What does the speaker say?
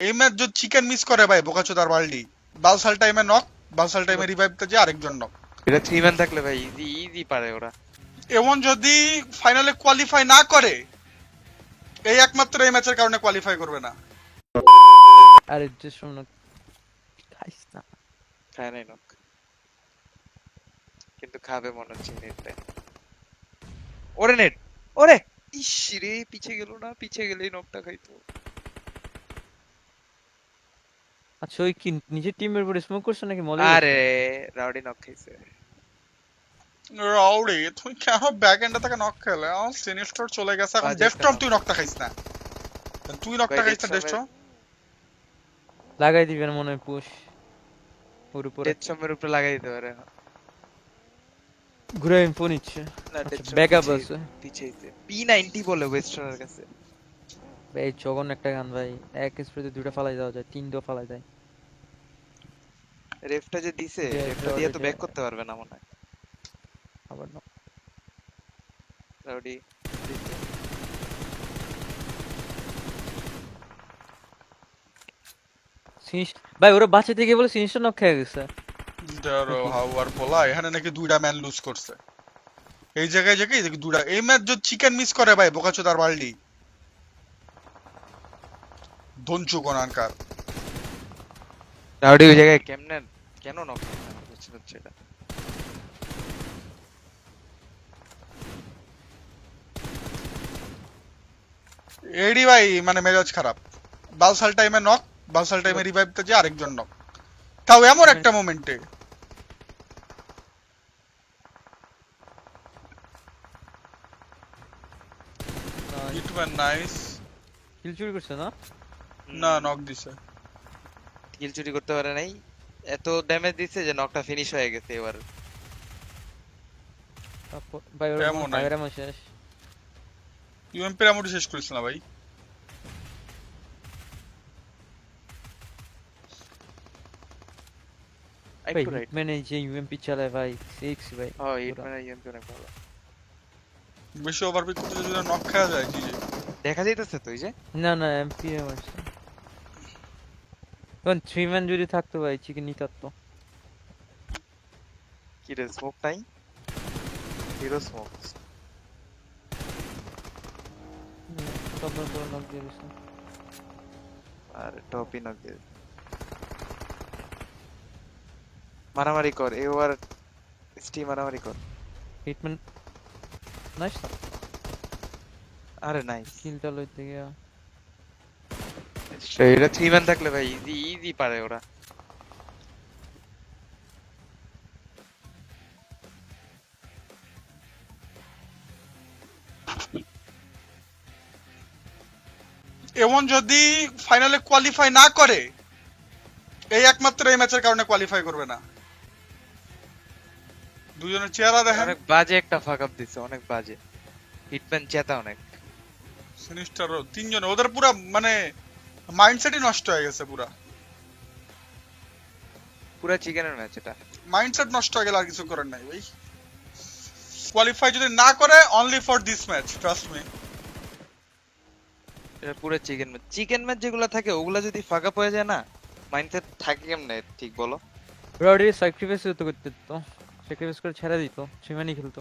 এই ম্যাচ যদি chicken miss করে ভাই বোকাচোদার বাল্ডি, বালসাল টাইমে নক, বালসাল টাইমে রিভাইভতে যে আরেকজন নক। এটা 3 ম্যান থাকলে ভাই ইজি ইজি পারে ওরা। এমন যদি ফাইনালে কোয়ালিফাই না করে, এই একমাত্র এই ম্যাচের কারণে কোয়ালিফাই করবে না। আরে যে শোনো, খাইস না। খায় নাই নক, কিন্তু খাবে মনে হচ্ছে নেটটা। ওরে নেট, ওরে ইস রে, পিছে গেল না, পিছে গেলেই নকটা খাইতো। আচ্ছা ওই কি নিজের টিমের উপরে স্মোক করছে নাকি মলে? আরে রাউডি নক খাইছে। রাউডি তুই কেন ব্যাক এন্ডে থেকে নক খেলে? সিনিস্টার চলে গেছে, এখন বাজে একটা ডেস্টম knock। তুই নকটা খাইস না। তুই নকটা ভাই, খাইস না ডেড ডেস্টম। লাগাই দিবেন মনে হয় পুশ ওর উপরে। ডেড সমের উপরে লাগাই দিতে পারে। ঘুরে ইনফো নিচ্ছে। না আচ্ছা ডেড সম ব্যাকআপ আছে পিছেইছে। P90 বলে ওয়েস্টার্নের কাছে। ভাই, জঘন্য একটা গান ভাই। এক স্প্রেতে দুটো ফালাই দেওয়া যায়, তিনটাও ফালাই দেয়। রেফটা যে দিছে, যে রেফটা দিয়ে তো যে ব্যাক করতে পারবে না মনে হয়। আবার না। রাউডি দিছে। সিনিস ভাই, ওরা বাঁচে থেকে বলে সিনিসটা নক খেয়ে গেছে। হাওয়ার পোলা এখানে নাকি দুইটা ম্যান লুজ করছে। এই জায়গায় জায়গায় দেখি দুইটা, এই ম্যাচ যদি চিকেন মিস করে ভাই বোকাচোদার বাল্ডি, ধনচু কোনানকার। রাউডি ওই জায়গায় কেমনে কেন নক খাইছে আমার বুঝতে হচ্ছে এটা। এডি ভাই মানে মেজাজ খারাপ। বালসাল টাইমে নক, বালসাল টাইমে রিভাইভতে যে আরেকজন নক, তাও এমন একটা মোমেন্টে। Hitman nice. কিল চুরি করছে না? না নক দিছে। কিল চুরি করতে পারে নাই, এত ড্যামেজ দিচ্ছে যে নকটা ফিনিশ হয়ে গেছে এবার। ভাই ওর এমন নাই। ফায়ার এমন শেষ। ইউএমপি রামুটি শেষ করেছিল না ভাই। ভাই একটু রাইট। হিটম্যান এই যে ইউএমপি চালায় ভাই, সিক্স ভাই। হ্যাঁ হিটম্যান ইএমপি অনেক ভালো। বেশি ওভারপিক করতে যদি নক খাওয়া যায় জিজি। দেখা যাইতেছে তো ওই যে না না, এমপি মারছে। তখন 3 ম্যান যদি থাকতো ভাই চিকেন নিতাতো। কি রে, স্মোক নাই, হিরো স্মোক। তখন তো নক দিয়ে দিছে। আর টপি নক দিয়ে মারামারি কর এবার, স্টি মারামারি কর। হিটম্যান নাইস না, আরে নাইস। কিলটা লইতে গিয়া। এটা 3 ম্যান থাকলে ভাই ইজি ইজি পারে ওরা। এমন যদি ফাইনালে কোয়ালিফাই না করে, এই একমাত্র এই ম্যাচের কারণে কোয়ালিফাই করবে না। দুজনের চেহারা দেখেন। অনেক বাজে একটা ফাক আপ দিছে, অনেক বাজে। হিটম্যান চেতা অনেক। সিনিস্টারও তিনজন, ওদের পুরা মানে মাইন্ডসেটই নষ্ট হয়ে গেছে পুরা। পুরা চিকেনের ম্যাচ এটা। মাইন্ডসেট নষ্ট হয়ে গেলে আর কিছু করার নাই ভাই। কোয়ালিফাই যদি না করে only for this match, trust me. এটা পুরো চিকেন ম্যাচ। চিকেন ম্যাচ যেগুলো থাকে ওগুলা যদি ফাক আপ হয়ে যায় না, মাইন্ডসেট থাকে কেমনে ঠিক বলো? ওরা অলরেডি স্যাক্রিফাইস করতে করতে তো স্যাক্রিফাইস করে ছেড়ে দিত, 3 ম্যানই খেলতো।